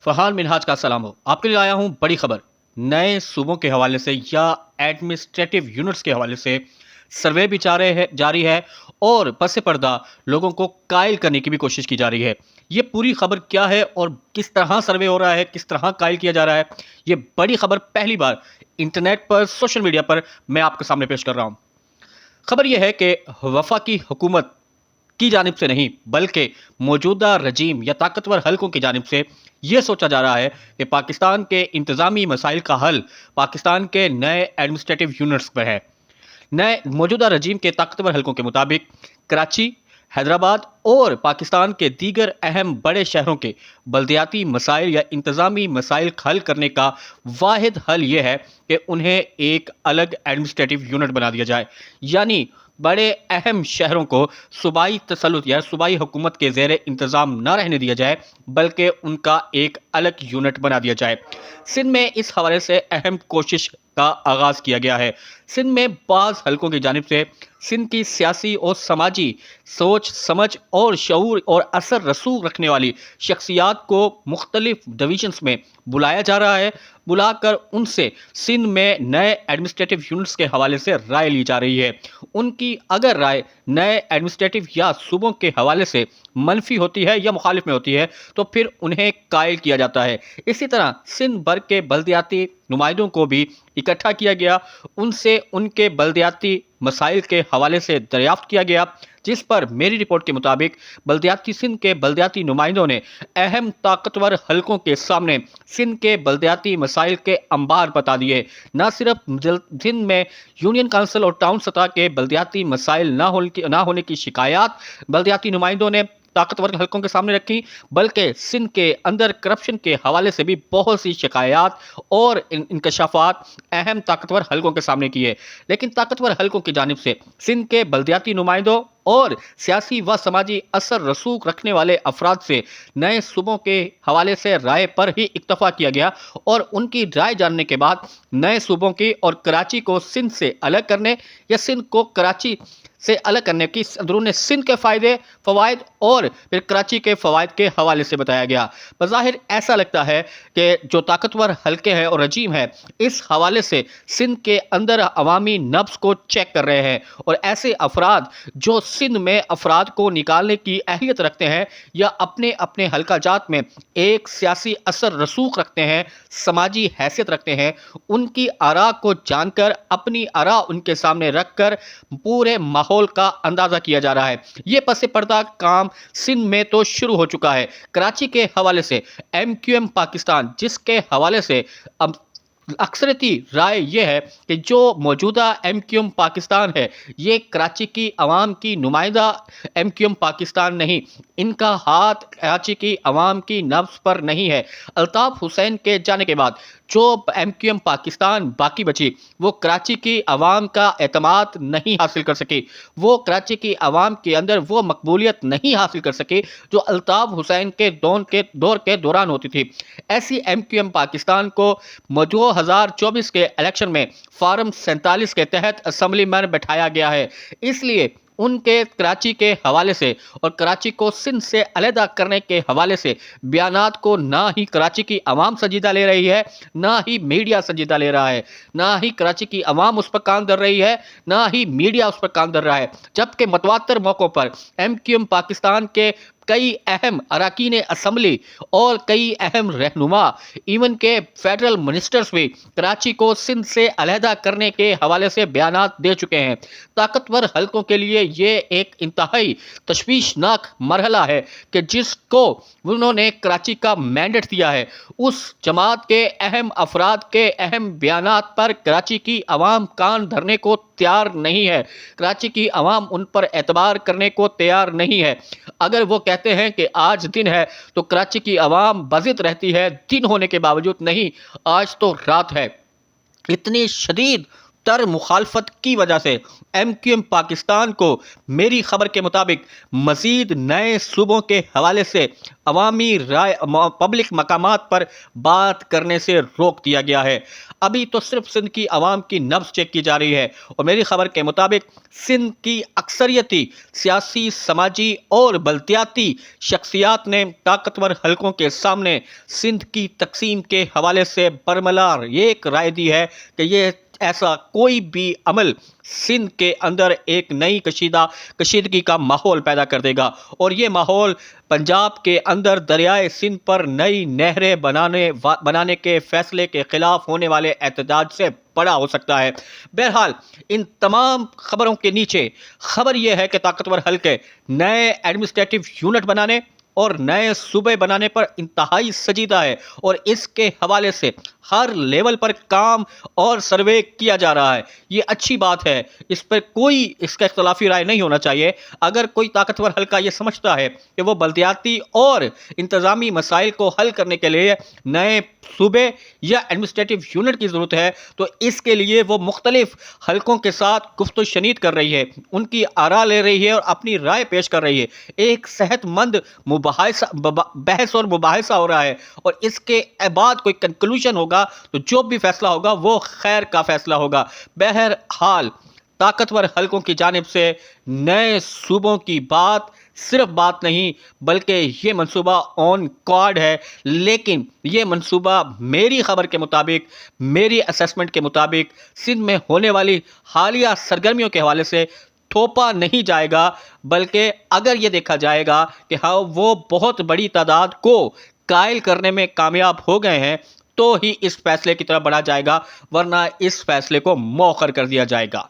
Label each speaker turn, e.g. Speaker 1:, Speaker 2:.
Speaker 1: फरहान मिनहाज का सलाम हो। आपके लिए लाया हूँ बड़ी खबर। नए सूबों के हवाले से या एडमिनिस्ट्रेटिव यूनिट्स के हवाले से सर्वे भी जारी है और पस पर्दा लोगों को कायल करने की भी कोशिश की जा रही है। ये पूरी खबर क्या है और किस तरह सर्वे हो रहा है, किस तरह कायल किया जा रहा है, ये बड़ी खबर पहली बार इंटरनेट पर, सोशल मीडिया पर मैं आपके सामने पेश कर रहा हूँ। खबर यह है कि वफाकी हुकूमत की जानिब से नहीं बल्कि मौजूदा रजीम या ताकतवर हलकों की जानिब से यह सोचा जा रहा है कि पाकिस्तान के इंतज़ामी मसाइल का हल पाकिस्तान के नए एडमिनिस्ट्रेटिव यूनिट्स पर है। नए मौजूदा रजीम के ताकतवर हलकों के मुताबिक कराची, हैदराबाद और पाकिस्तान के दीगर अहम बड़े शहरों के बल्दियाती मसाइल या इंतज़ामी मसाइल हल करने का वाहिद हल यह है कि उन्हें एक अलग एडमिनिस्ट्रेटिव यूनिट बना दिया जाए, यानी बड़े अहम शहरों को सूबाई तसल्लुत या सूबाई हुकूमत के ज़ेर इंतज़ाम न रहने दिया जाए बल्कि उनका एक अलग यूनिट बना दिया जाए। सिंध में इस हवाले से अहम कोशिश का आगाज़ किया गया है। सिंध में बाज़ हलकों की जानिब से सिंध की सियासी और समाजी सोच समझ और शऊर और असर रसूख रखने वाली शख्सियात को मुख्तलिफ डिवीजन्स में बुलाया जा रहा है। बुलाकर उनसे सिंध में नए एडमिनिस्ट्रेटिव यूनिट्स के हवाले से राय ली जा रही है। उनकी अगर राय नए एडमिनिस्ट्रेटिव या सूबों के हवाले से मनफी होती है या मुखालिफ में होती है तो फिर उन्हें कायल किया जाता है। इसी तरह सिंध भर के बल्दियाती नुमाइंदों को भी इकट्ठा किया गया, उनसे उनके बल्दियाती मसाइल के हवाले से दरियाफ्त किया गया, जिस पर मेरी रिपोर्ट के मुताबिक बल्दियाती सिंध के बल्दियाती नुमाइंदों ने अहम ताकतवर हलकों के सामने सिंध के बल्दियाती मसाइल के अंबार बता दिए। न सिर्फ सिंध में यूनियन काउंसिल और टाउन सतह के बल्दियाती मसाइल ना होने की शिकायत बल्दियाती नुमाइंदों ने ताकतवर हलकों के सामने रखी, बल्कि सिंध के अंदर करप्शन के हवाले से भी बहुत सी शिकायत और इंकशाफात अहम ताकतवर हलकों के सामने किए। लेकिन ताकतवर हलकों की जानिब से सिंध के बल्दियाती नुमाइंदों और सियासी व समाजी असर रसूख रखने वाले अफराद से नए सूबों के हवाले से राय पर ही इक्तफा किया गया और उनकी राय जानने के बाद नए सूबों की और कराची को सिंध से अलग करने या सिंध को कराची से अलग करने की अंदरूनी सिंध के फ़वाइद और फिर कराची के फ़वाइद के हवाले से बताया गया। बज़ाहिर ऐसा लगता है कि जो ताकतवर हलके हैं और रजीम है इस हवाले से सिंध के अंदर अवामी नब्ज़ को चेक कर रहे हैं और ऐसे अफराद जो सिंध में अफराद को निकालने की अहलियत रखते हैं या अपने अपने हल्का जात में एक सियासी असर रसूख रखते हैं, समाजी हैसियत रखते हैं, उनकी आरा को जानकर अपनी आरा उनके सामने रखकर पूरे माहौल का अंदाजा किया जा रहा है। ये पस पर्दा काम सिंध में तो शुरू हो चुका है। कराची के हवाले से MQM पाकिस्तान, जिसके हवाले से अब अक्सरती राय यह है कि जो मौजूदा MQM पाकिस्तान है ये कराची की अवाम की नुमाइंदा MQM पाकिस्तान नहीं, इनका हाथ कराची की अवाम की नब्ज़ पर नहीं है। अल्ताफ़ हुसैन के जाने के बाद जो MQM पाकिस्तान बाकी बची वो कराची की अवाम का एतमाद नहीं हासिल कर सकी, वो कराची की अवाम के अंदर वो मकबूलियत नहीं हासिल कर सकी जो अल्ताफ़ हुसैन के दौर के दौरान होती थी। ऐसी MQM पाकिस्तान को 2024 के इलेक्शन में फार्म 47 के तहत असम्बली में बैठाया गया है। इसलिए उनके कराची के हवाले से और कराची को सिंध से अलहदा करने के हवाले से बयानात को ना ही कराची की अवाम संजीदा ले रही है, ना ही मीडिया संजीदा ले रहा है, ना ही कराची की अवाम उस पर कान धर रही है, ना ही मीडिया उस पर कान धर रहा है। जबकि मतवातर मौक़ों पर MQM पाकिस्तान के कई अहम अरकान असम्बली और कई अहम रहनुमा इवन के फेडरल मिनिस्टर्स भी कराची को सिंध से अलहदा करने के हवाले से बयानात दे चुके हैं। ताकतवर हलकों के लिए ये एक इंतहाई तशवीशनाक मरहला है कि जिसको उन्होंने कराची का मैंडेट दिया है उस जमात के अहम अफराद के अहम बयानात पर कराची की अवाम कान धरने को तैयार नहीं है, कराची की अवाम उन पर एतबार करने को तैयार नहीं है। अगर वो कहते हैं कि आज दिन है तो कराची की अवाम बज़िद रहती है, दिन होने के बावजूद नहीं, आज तो रात है। इतनी शदीद تر مخالفت کی وجہ سے ایم کیو ایم پاکستان کو میری خبر کے مطابق مزید نئے صوبوں کے حوالے سے عوامی رائے پبلک مقامات پر بات کرنے سے روک دیا گیا ہے۔ ابھی تو صرف سندھ کی عوام کی نبض چیک کی جا رہی ہے، اور میری خبر کے مطابق سندھ کی اکثریتی سیاسی، سماجی اور بلدیاتی شخصیات نے طاقتور حلقوں کے سامنے سندھ کی تقسیم کے حوالے سے برملا ایک رائے دی ہے کہ یہ ایسا کوئی بھی عمل سندھ کے اندر ایک نئی کشیدگی کا ماحول پیدا کر دے گا، اور یہ ماحول پنجاب کے اندر دریائے سندھ پر نئی نہریں بنانے کے فیصلے کے خلاف ہونے والے احتجاج سے بڑا ہو سکتا ہے۔ بہرحال ان تمام خبروں کے نیچے خبر یہ ہے کہ طاقتور حلقے نئے ایڈمنسٹریٹو یونٹ بنانے اور نئے صوبے بنانے پر انتہائی سنجیدہ ہے، اور اس کے حوالے سے ہر لیول پر کام اور سروے کیا جا رہا ہے۔ یہ اچھی بات ہے، اس پر کوئی اس کا اختلافی رائے نہیں ہونا چاہیے۔ اگر کوئی طاقتور حلقہ یہ سمجھتا ہے کہ وہ بلدیاتی اور انتظامی مسائل کو حل کرنے کے لیے نئے صوبے یا ایڈمنسٹریٹو یونٹ کی ضرورت ہے، تو اس کے لیے وہ مختلف حلقوں کے ساتھ گفت و شنید کر رہی ہے، ان کی آراء لے رہی ہے اور اپنی رائے پیش کر رہی ہے۔ ایک صحت مند بحث اور مباحثہ ہو رہا ہے، اور اس کے بعد کوئی کنکلوژن ہوگا تو جو بھی فیصلہ ہوگا وہ خیر کا فیصلہ ہوگا۔ بہرحال طاقتور حلقوں کی جانب سے نئے صوبوں کی بات صرف بات نہیں بلکہ یہ منصوبہ آن کارڈ ہے، لیکن یہ منصوبہ میری خبر کے مطابق، میری اسیسمنٹ کے مطابق سندھ میں ہونے والی حالیہ سرگرمیوں کے حوالے سے تھوپا نہیں جائے گا، بلکہ اگر یہ دیکھا جائے گا کہ ہاں وہ بہت بڑی تعداد کو قائل کرنے میں کامیاب ہو گئے ہیں تو ہی اس فیصلے کی طرف بڑھا جائے گا، ورنہ اس فیصلے کو مؤخر کر دیا جائے گا۔